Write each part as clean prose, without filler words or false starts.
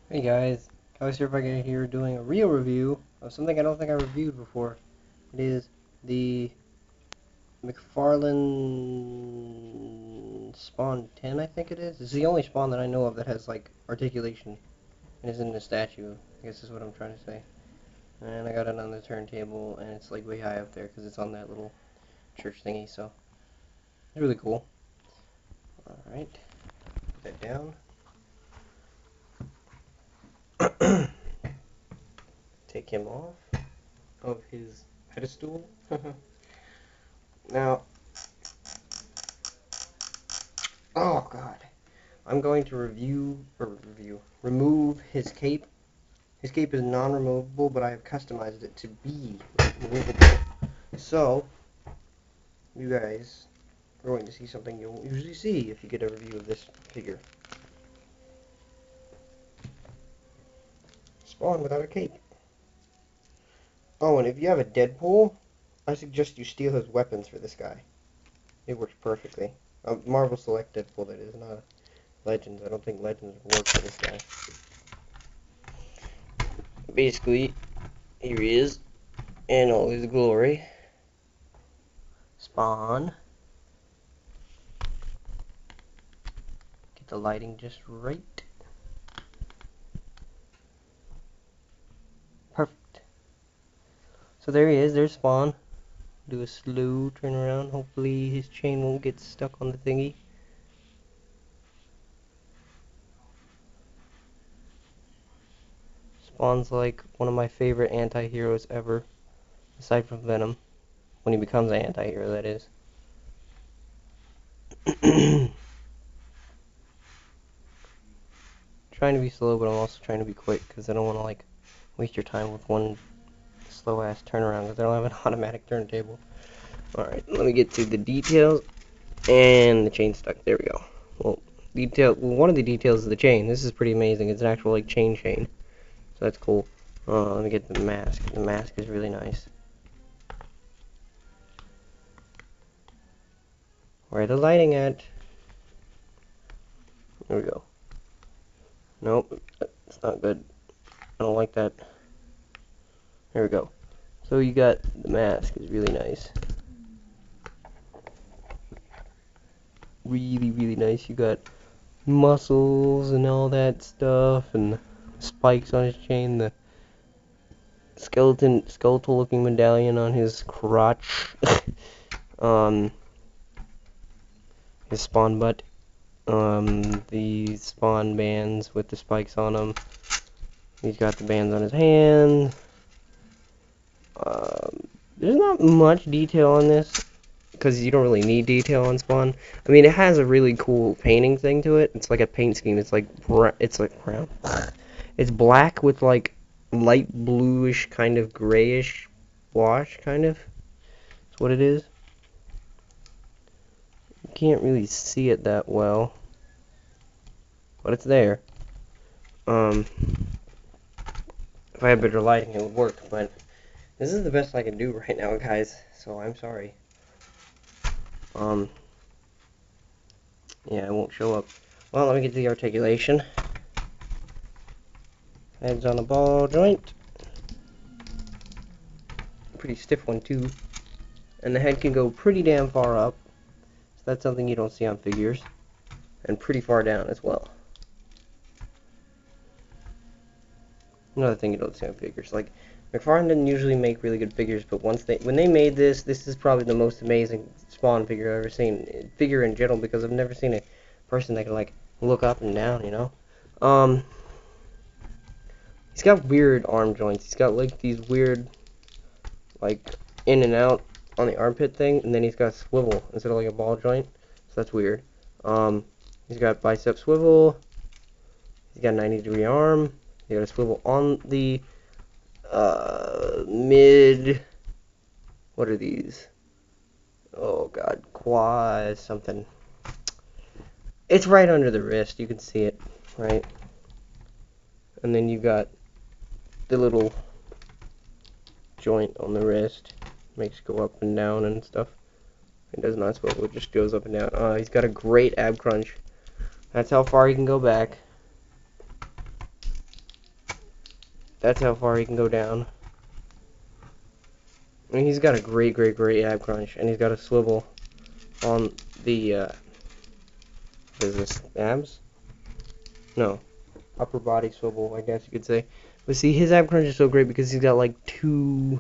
Hey guys, Alex here back here doing a real review of something I don't think I reviewed before. It is the Mcfarlane Spawn 10, I think it is. It's the only Spawn that I know of that has like articulation and isn't a statue, I guess is what I'm trying to say. And I got it on the turntable and it's like way high up there because it's on that little church thingy, so it's really cool. Alright, put that down. Take him off of his pedestal. Now, oh god, I'm going to remove his cape. His cape is non-removable, but I have customized it to be removable. So, you guys are going to see something you won't usually see if you get a review of this figure. Spawn without a cape. Oh, and if you have a Deadpool, I suggest you steal his weapons for this guy. It works perfectly. Marvel Select Deadpool, that is, not Legends. I don't think Legends would work for this guy. Basically, here he is, in all his glory. Spawn. Get the lighting just right. Perfect. So there he is, there's Spawn. Do a slow turn around. Hopefully his chain won't get stuck on the thingy. Spawn's like one of my favorite anti-heroes ever, aside from Venom. When he becomes an anti-hero, that is. Trying to be slow, but I'm also trying to be quick, because I don't want to, like, waste your time with one slow-ass turnaround, because I don't have an automatic turntable. Alright, let me get to the details, and the chain stuck. There we go. Well, one of the details is the chain. This is pretty amazing. It's an actual, like, chain, so that's cool. Let me get the mask. The mask is really nice. Where the lighting at? There we go. Nope, it's not good. I don't like that. There we go. So you got the mask is really nice. Really, really nice. You got muscles and all that stuff, and spikes on his chain, the skeletal looking medallion on his crotch. His spawn butt. The spawn bands with the spikes on them. He's got the bands on his hand. There's not much detail on this, because you don't really need detail on Spawn. I mean, it has a really cool painting thing to it. It's like a paint scheme. It's like brown. It's black with like light bluish, kind of grayish wash, kind of. That's what it is. You can't really see it that well, but it's there. If I had better lighting, it would work, but this is the best I can do right now, guys, so I'm sorry. Yeah, it won't show up. Well, let me get to the articulation. Head's on a ball joint. Pretty stiff one, too. And the head can go pretty damn far up. So that's something you don't see on figures. And pretty far down as well. Another thing you don't see on figures. Like, Mcfarlane didn't usually make really good figures, but when they made this is probably the most amazing Spawn figure I've ever seen. Figure in general, because I've never seen a person that can, like, look up and down, you know? He's got weird arm joints. He's got, like, these weird, like, in and out on the armpit thing, and then he's got a swivel instead of, like, a ball joint. So that's weird. He's got bicep swivel. He's got a 90-degree arm. He got a swivel on the mid. What are these? Oh god, quad something. It's right under the wrist. You can see it, right? And then you got the little joint on the wrist. Makes it go up and down and stuff. It does not swivel. It just goes up and down. He's got a great ab crunch. That's how far he can go back. That's how far he can go down. I mean, he's got a great ab crunch, and he's got a swivel on the, what is this, abs? No, upper body swivel, I guess you could say. But see, his ab crunch is so great because he's got like a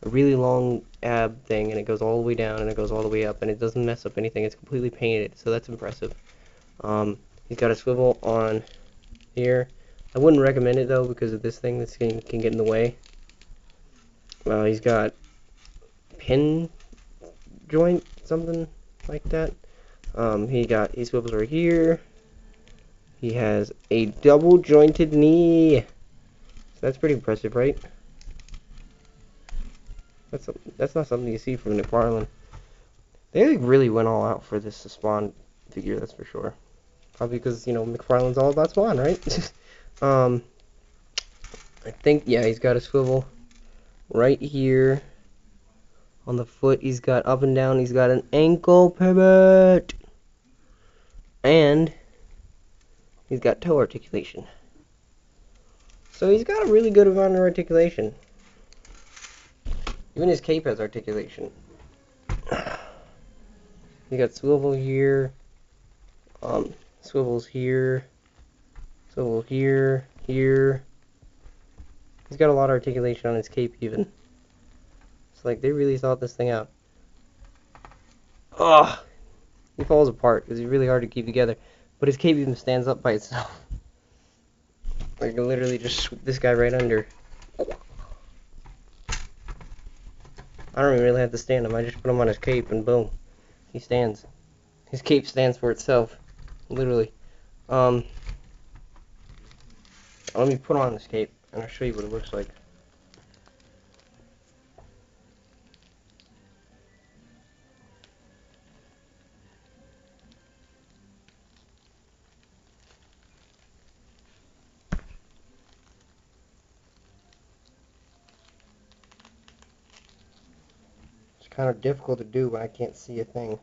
really long ab thing, and it goes all the way down, and it goes all the way up, and it doesn't mess up anything. It's completely painted, so that's impressive. He's got a swivel on here. I wouldn't recommend it though because of this thing. This thing can get in the way. He's got pin joint, something like that. He swivels right here. He has a double jointed knee. So that's pretty impressive, right? That's not something you see from Mcfarlane. They like, really went all out for this Spawn figure, that's for sure. Probably because, you know, Mcfarlane's all about Spawn, right? I think, yeah, he's got a swivel right here. On the foot, he's got up and down. He's got an ankle pivot. And he's got toe articulation. So he's got a really good amount of articulation. Even his cape has articulation. He got swivel here. Swivels here. Swivel here. Here. He's got a lot of articulation on his cape even. It's like they really thought this thing out. Ugh! He falls apart because he's really hard to keep together. But his cape even stands up by itself. I can literally just sweep this guy right under. I don't even really have to stand him. I just put him on his cape and boom. He stands. His cape stands for itself. Literally. Let me put on this cape and I'll show you what it looks like. It's kind of difficult to do when I can't see a thing.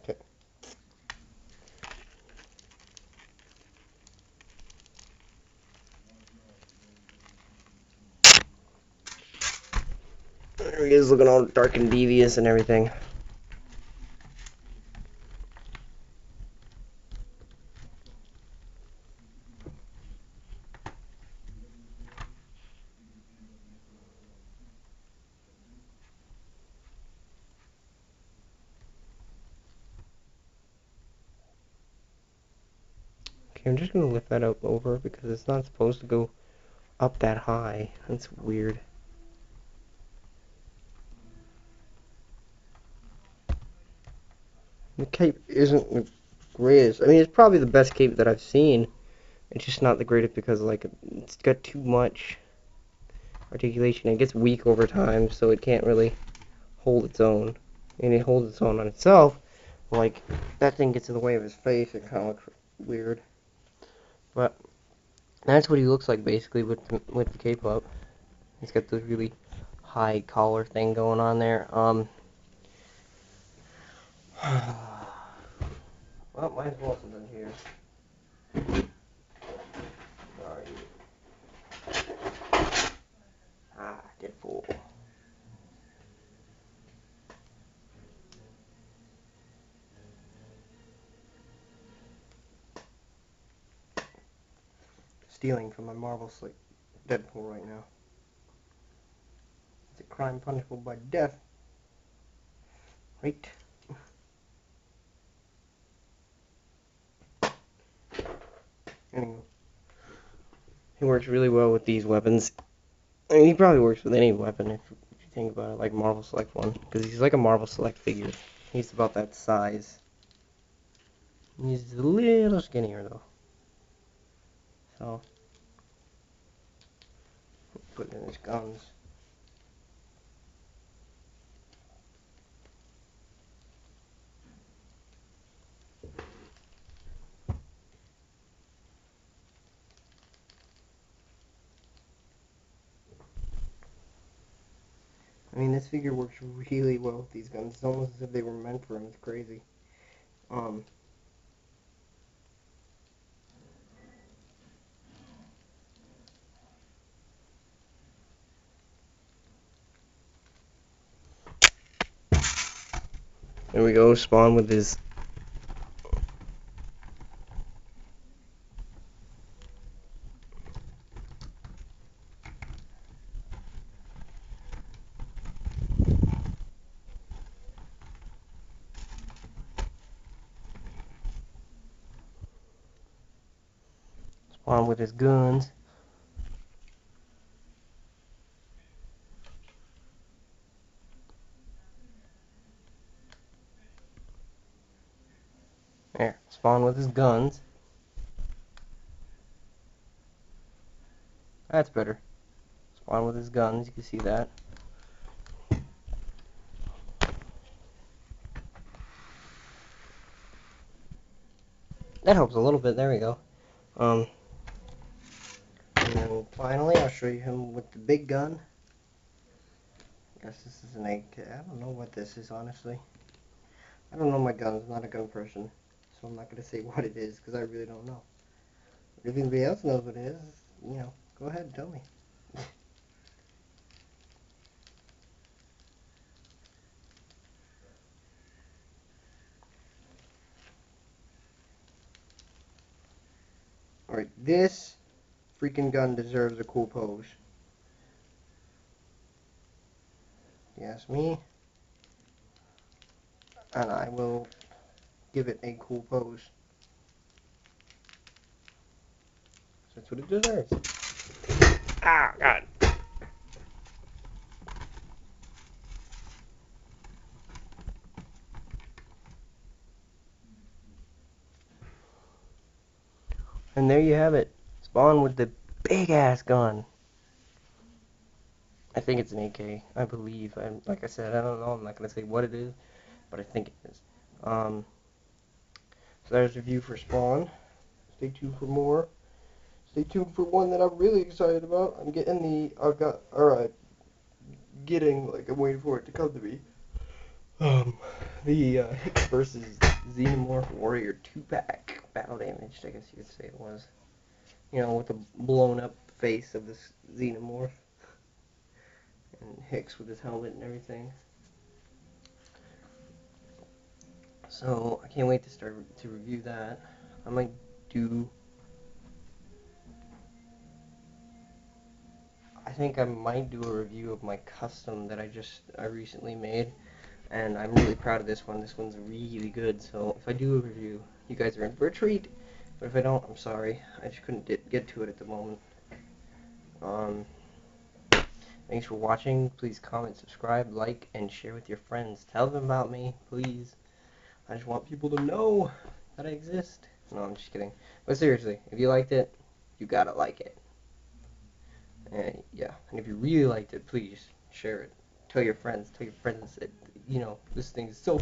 Okay. There he is looking all dark and devious and everything. Okay, I'm just going to lift that up over because it's not supposed to go up that high. That's weird. The cape isn't the greatest. I mean, it's probably the best cape that I've seen. It's just not the greatest because, like, it's got too much articulation. It gets weak over time, so it can't really hold its own. And it holds its own on itself. Like, that thing gets in the way of his face. It kind of looks weird. But that's what he looks like, basically, with the cape up. He's got this really high collar thing going on there. Well, might as well since I'm here. Sorry. Deadpool. Stealing from my Marvel slate Deadpool right now. It's a crime punishable by death. Right? Anyway. He works really well with these weapons. I mean, he probably works with any weapon if you think about it, like Marvel Select one. Because he's like a Marvel Select figure. He's about that size. He's a little skinnier, though. So, put in his guns. I mean, this figure works really well with these guns. It's almost as if they were meant for him. It's crazy. There we go, Spawn with his... Spawn with his guns. There, Spawn with his guns. That's better. Spawn with his guns, you can see that. That helps a little bit, there we go. And then finally, I'll show you him with the big gun. I guess this is an AK. I don't know what this is, honestly. I don't know my guns, I'm not a gun person. So I'm not going to say what it is, because I really don't know. If anybody else knows what it is, you know, go ahead and tell me. Alright, this freaking gun deserves a cool pose. You ask me, and I will give it a cool pose. That's what it deserves. Ah, God. And there you have it. Spawn with the big ass gun. I think it's an AK. I believe. Like I said, I don't know. I'm not gonna say what it is, but I think it is. So there's a review for Spawn. Stay tuned for more. Stay tuned for one that I'm really excited about. I'm getting I'm waiting for it to come to me. The Hicks versus Xenomorph Warrior 2-pack battle damaged, I guess you could say it was. You know, with the blown up face of this Xenomorph. And Hicks with his helmet and everything. So, I can't wait to start to review that. I might do... I think I might do a review of my custom that I recently made. And I'm really proud of this one. This one's really good. So, if I do a review, you guys are in for a treat. But if I don't, I'm sorry. I just couldn't get to it at the moment. Thanks for watching. Please comment, subscribe, like, and share with your friends. Tell them about me, please. I just want people to know that I exist. No, I'm just kidding. But seriously, if you liked it, you gotta like it. And yeah, and if you really liked it, please share it. Tell your friends that, you know, this thing is so